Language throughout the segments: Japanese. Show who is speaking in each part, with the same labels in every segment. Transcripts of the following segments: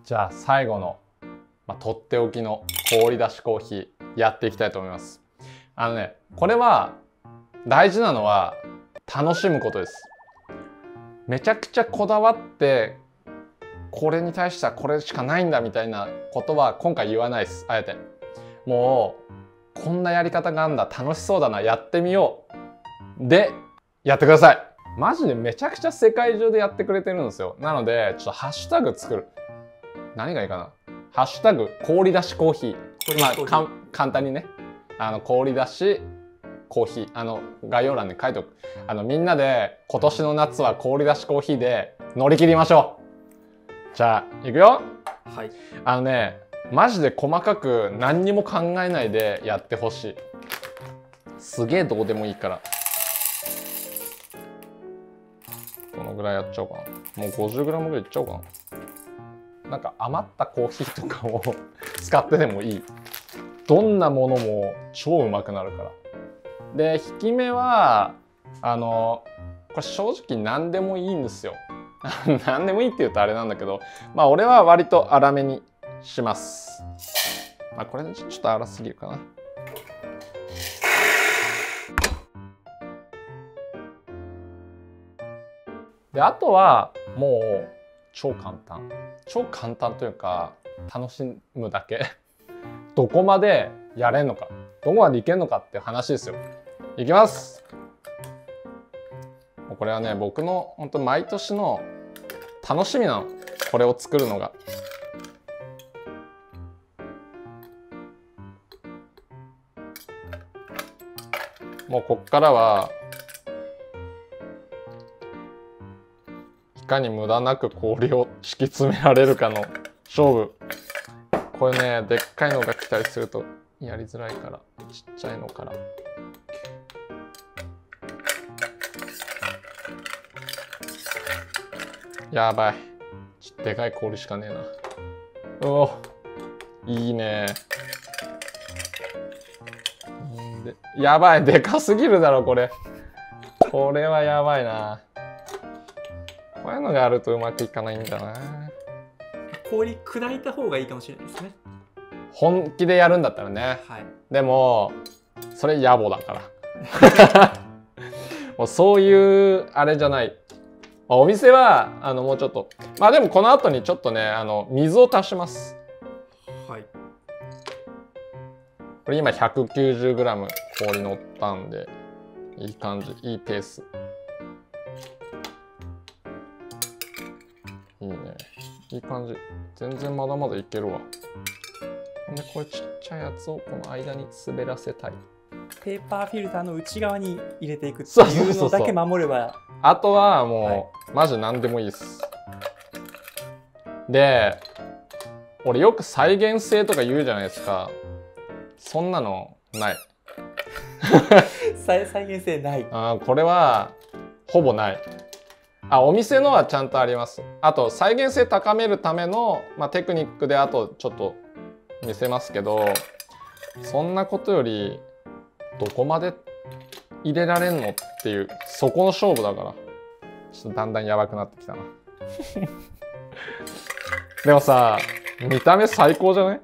Speaker 1: じゃあ最後の、とっておきの氷出しコーヒーやっていきたいと思います。これは大事なのは楽しむことです。めちゃくちゃこだわってこれに対してはこれしかないんだみたいなことは今回言わないです。あえてもうこんなやり方があるんだ、楽しそうだな、やってみようでやってください。マジでめちゃくちゃ世界中でやってくれてるんですよ。なのでちょっとハッシュタグ作る。何がいいかな。ハッシュタグ氷出しコーヒー。簡単にね、氷出しコーヒー、概要欄に書いておく。みんなで今年の夏は氷出しコーヒーで乗り切りましょう。じゃあいくよ。
Speaker 2: はい。
Speaker 1: マジで細かく何にも考えないでやってほしい。すげえどうでもいいから。このぐらいやっちゃおうかな。もう 50g ぐらいいっちゃおうかな。なんか余ったコーヒーとかを使ってでもいい。どんなものも超うまくなるから。で引き目はこれ正直何でもいいんですよ。何でもいいって言うとあれなんだけど、俺は割と粗めにします。これちょっと粗すぎるかな。であとはもう超簡単というか楽しむだけ。どこまでやれんのか、どこまでいけんのかっていう話ですよ。いきます。これはね、僕の本当毎年の楽しみなの、これを作るのが。もうこっからはいかに無駄なく氷を敷き詰められるかの勝負。これね、でっかいのが来たりするとやりづらいから、ちっちゃいのから。やばい。ちょっとでかい氷しかねえな。お、いいね。やばい、でかすぎるだろ、これ。これはやばいな。こういうのがあるとうまくいかないんだな。
Speaker 2: 氷砕いた方がいいかもしれないですね。
Speaker 1: 本気でやるんだったらね。
Speaker 2: はい、で
Speaker 1: もそれ野暮だからもうそういうあれじゃない。お店はもうちょっとでもこの後にちょっとね水を足します。
Speaker 2: はい。
Speaker 1: これ今 190g 氷乗ったんでいい感じ、いいペース。いいね、いい感じ。全然まだまだいけるわ。でこれちっちゃいやつをこの間に滑らせたい。
Speaker 2: ペーパーフィルターの内側に入れていくっていうのだけ守れば、
Speaker 1: あとはもう、マジ何でもいいです。で俺よく再現性とか言うじゃないですか。そんなのない
Speaker 2: 再現性ない。
Speaker 1: これはほぼない。お店のはちゃんとあります。あと再現性高めるための、テクニックであとちょっと見せますけど、そんなことよりどこまで入れられんのっていう、そこの勝負だから。ちょっとだんだんやばくなってきたなでもさ、見た目最高じゃない？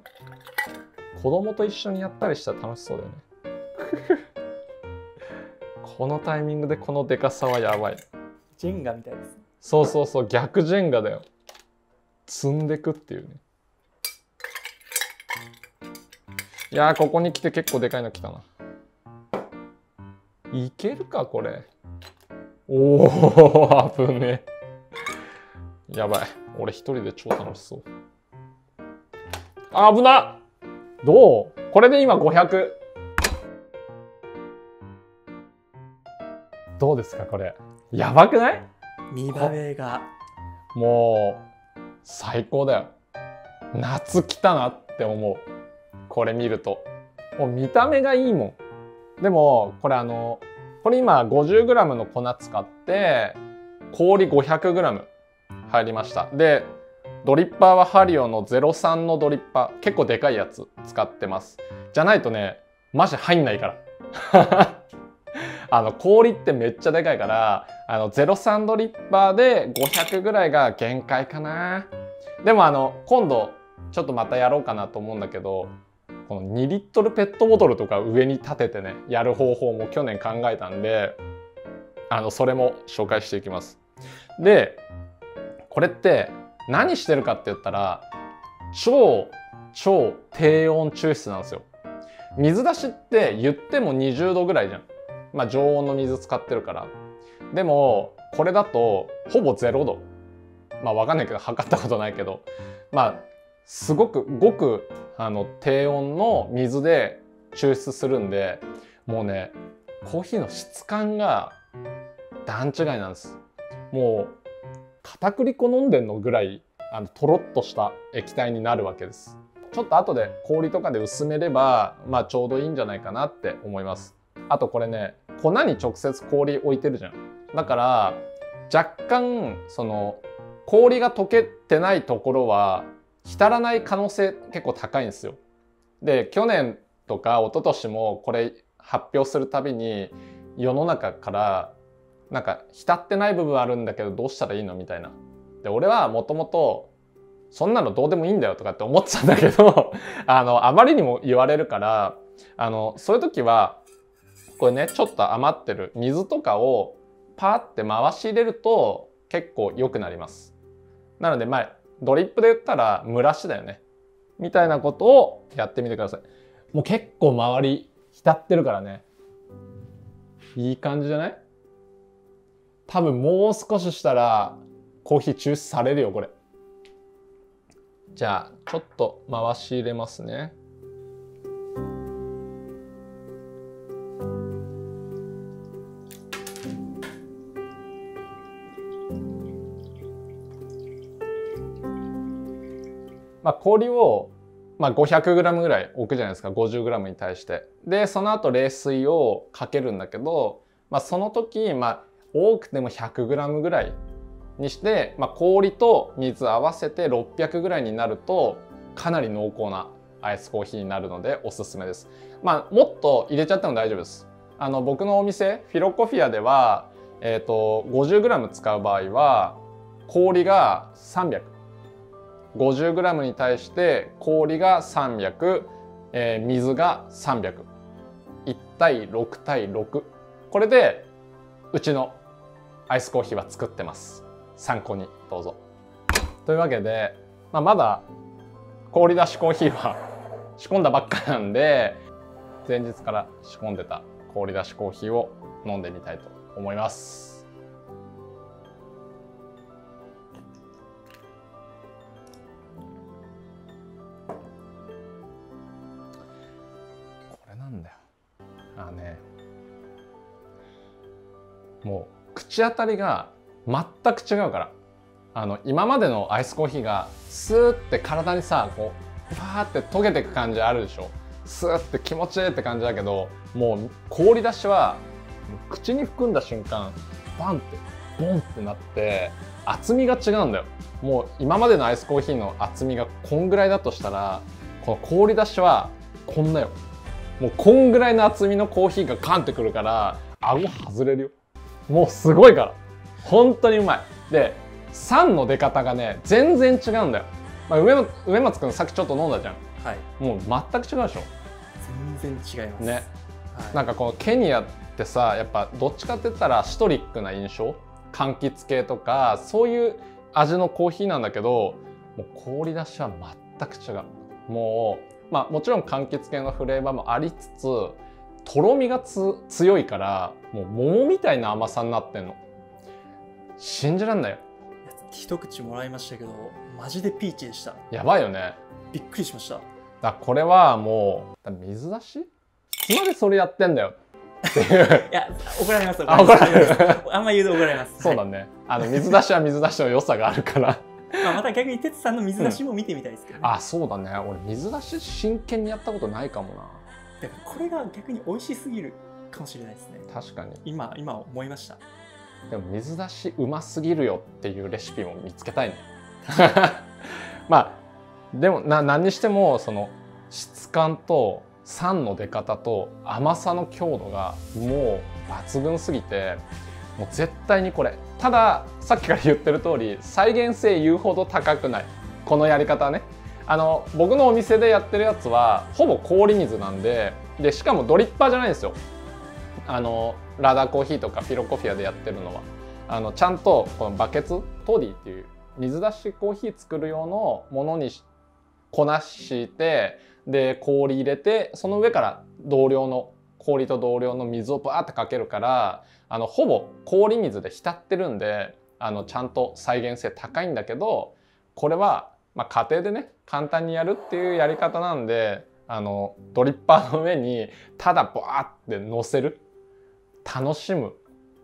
Speaker 1: 子供と一緒にやったりしたら楽しそうだよねこのタイミングでこのでかさはやばい。
Speaker 2: ジェンガみたいです。
Speaker 1: そうそうそう、逆ジェンガだよ。積んでくっていうね。いやー、ここに来て結構でかいの来たな。いけるかこれ。おお、危ねえ。やばい、俺一人で超楽しそう。危なっ。どう？これで今500。どうですかこれ。やばくない？
Speaker 2: 見た目が
Speaker 1: もう最高だよ。夏来たなって思う。これ見るともう見た目がいいもん。でもこれこれ今 50g の粉使って氷 500g 入りました。でドリッパーはハリオの03のドリッパー、結構でかいやつ使ってます。じゃないとねマジ入んないから氷ってめっちゃでかいから03ドリッパーで500ぐらいが限界かな。でも今度ちょっとまたやろうかなと思うんだけど、この2リットルペットボトルとか上に立ててねやる方法も去年考えたんで、それも紹介していきます。でこれって何してるかって言ったら、超低温抽出なんですよ。水出しって言っても20度ぐらいじゃん。まあ常温の水使ってるから。でもこれだとほぼ0度。まあわかんないけど、測ったことないけど、まあすごく低温の水で抽出するんで、もうねコーヒーの質感が段違いなんです。もう片栗粉飲んでんのぐらいとろっとした液体になるわけです。ちょっと後で氷とかで薄めれば、まあちょうどいいんじゃないかなって思います。あとこれね、粉に直接氷置いてるじゃん。だから若干その氷が溶けてないところは浸らない可能性結構高いんですよ。で去年とか一昨年もこれ発表するたびに世の中からなんか浸ってない部分あるんだけどどうしたらいいのみたいな。で俺はもともとそんなのどうでもいいんだよとかって思ってたんだけどあまりにも言われるからそういう時はこれね、ちょっと余ってる水とかをパーって回し入れると結構良くなります。なのでまあドリップで言ったら蒸らしだよねみたいなことをやってみてください。もう結構周り浸ってるからね、いい感じじゃない？多分もう少ししたらコーヒー抽出されるよこれ。じゃあちょっと回し入れますね。まあ氷を500g ぐらい置くじゃないですか、50g に対して。でその後冷水をかけるんだけど、その時多くても 100g ぐらいにして、氷と水合わせて600ぐらいになるとかなり濃厚なアイスコーヒーになるのでおすすめです。もっと入れちゃっても大丈夫です。僕のお店フィロコフィアでは、50g 使う場合は氷が300。50g に対して氷が300、水が300。1対6対6。これでうちのアイスコーヒーは作ってます。参考にどうぞ。というわけで、まだ氷出しコーヒーは仕込んだばっかなんで、前日から仕込んでた氷出しコーヒーを飲んでみたいと思います。これなんだよ。もう口当たりが全く違うから。今までのアイスコーヒーがスーって体にさこうファーって溶けていく感じあるでしょ。スーって気持ちいいって感じだけど、もう氷出しは口に含んだ瞬間バンってボンってなって厚みが違うんだよ。もう今までのアイスコーヒーの厚みがこんぐらいだとしたら、この氷出しはこんなよ。もうこんぐらいの厚みのコーヒーがカンってくるから顎外れるよ。もうすごいから本当にうまい。で酸の出方がね全然違うんだよ。植松くんさっきちょっと飲んだじゃん。
Speaker 2: はい。
Speaker 1: もう全く違うでしょ。
Speaker 2: 全然違います
Speaker 1: ね。
Speaker 2: はい、
Speaker 1: なんかこのケニアってさ、やっぱどっちかって言ったらシトリックな印象、柑橘系とかそういう味のコーヒーなんだけど、もう氷出しは全く違う。もうもちろん柑橘系のフレーバーもありつつ、とろみが強いからもう桃みたいな甘さになってんの。信じらんないよ。
Speaker 2: 一口もらいましたけどマジでピーチでした。
Speaker 1: やばいよね。
Speaker 2: びっくりしました。
Speaker 1: これはもう水出しいつまでそれやってんだよっていう
Speaker 2: いや怒られます。
Speaker 1: 怒られる
Speaker 2: あんま言うと怒られます。
Speaker 1: そうだね。水出しは水出しの良さがあるから
Speaker 2: また逆に哲さんの水出しも見てみたいですけどね。
Speaker 1: そうだね。俺水出し真剣にやったことないかもな。
Speaker 2: だからこれが逆に美味しすぎるかもしれないですね。
Speaker 1: 確かに。
Speaker 2: 今思いました。
Speaker 1: でも水出しうますぎるよっていうレシピも見つけたいねでも何にしてもその質感と酸の出方と甘さの強度がもう抜群すぎて、もう絶対にこれ。たださっきから言ってる通り再現性言うほど高くない。このやり方ね。僕のお店でやってるやつはほぼ氷水なんで、しかもドリッパーじゃないんですよ。ラダーコーヒーとかフィロコフィアでやってるのはちゃんとこのバケツトディっていう水出しコーヒー作る用のものに粉敷いて、で氷入れて、その上から氷と同量の水をバーってかけるから、ほぼ氷水で浸ってるんでちゃんと再現性高いんだけど、これは家庭でね簡単にやるっていうやり方なんで、ドリッパーの上にただバーって乗せる、楽しむ、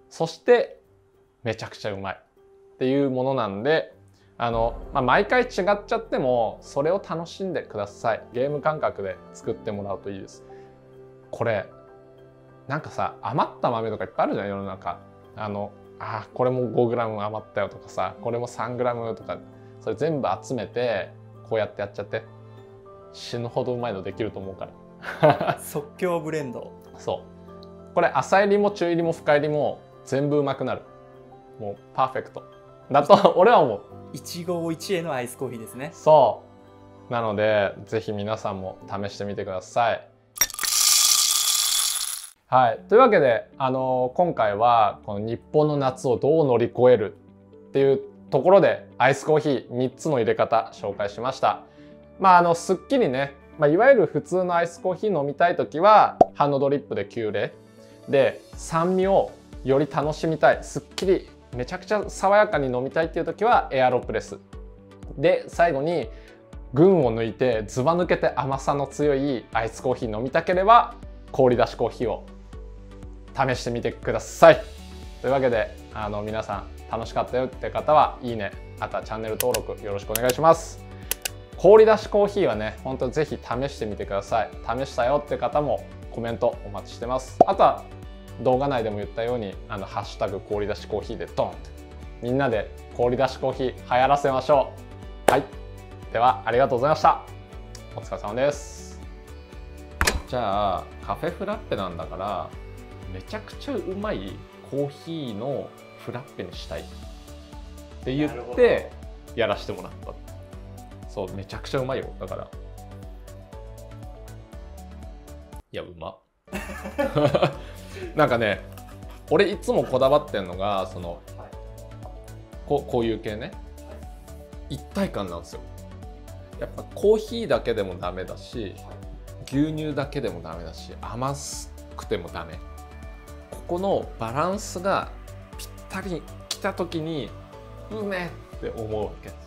Speaker 1: そしてめちゃくちゃうまいっていうものなんで、毎回違っちゃってもそれを楽しんでください。ゲーム感覚で作ってもらうといいです。これなんかさ、余った豆とかいっぱいあるじゃん、世の中。これも 5g 余ったよとかさ、これも 3g とか、それ全部集めてこうやってやっちゃって、死ぬほどうまいのできると思うから
Speaker 2: 即興ブレンド。
Speaker 1: そうこれ浅入りも中入りも深入りも全部うまくなる。もうパーフェクトだと俺は思う。
Speaker 2: 一期一会のアイスコーヒーですね。
Speaker 1: そうなのでぜひ皆さんも試してみてください。はい、というわけで今回はこの日本の夏をどう乗り越えるっていうところでアイスコーヒー3つの入れ方紹介しました。すっきりね、いわゆる普通のアイスコーヒー飲みたい時はハンドドリップで急冷で、酸味をより楽しみたい、すっきりめちゃくちゃ爽やかに飲みたいっていう時はエアロプレスで、最後に群を抜いてずば抜けて甘さの強いアイスコーヒー飲みたければ氷出しコーヒーを試してみてください。というわけで皆さん楽しかったよって方はいいね、あとはチャンネル登録よろしくお願いします。氷出しコーヒーはね、本当ぜひ試してみてください。試したよって方もコメントお待ちしてます。あとは動画内でも言ったようにハッシュタグ氷出しコーヒーでドンってみんなで氷出しコーヒー流行らせましょう。はい、ではありがとうございました。お疲れ様です。じゃあカフェフラッペなんだからめちゃくちゃうまいコーヒーのフラッペにしたいって言ってやらせてもらった。そう、めちゃくちゃうまいよ。だからいや、うまっなんかね、俺いつもこだわってんのがこういう系ね、一体感なんですよ。やっぱコーヒーだけでもダメだし、牛乳だけでもダメだし、甘くてもダメ。ここのバランスがぴったりきた時にうめえって思うわけです。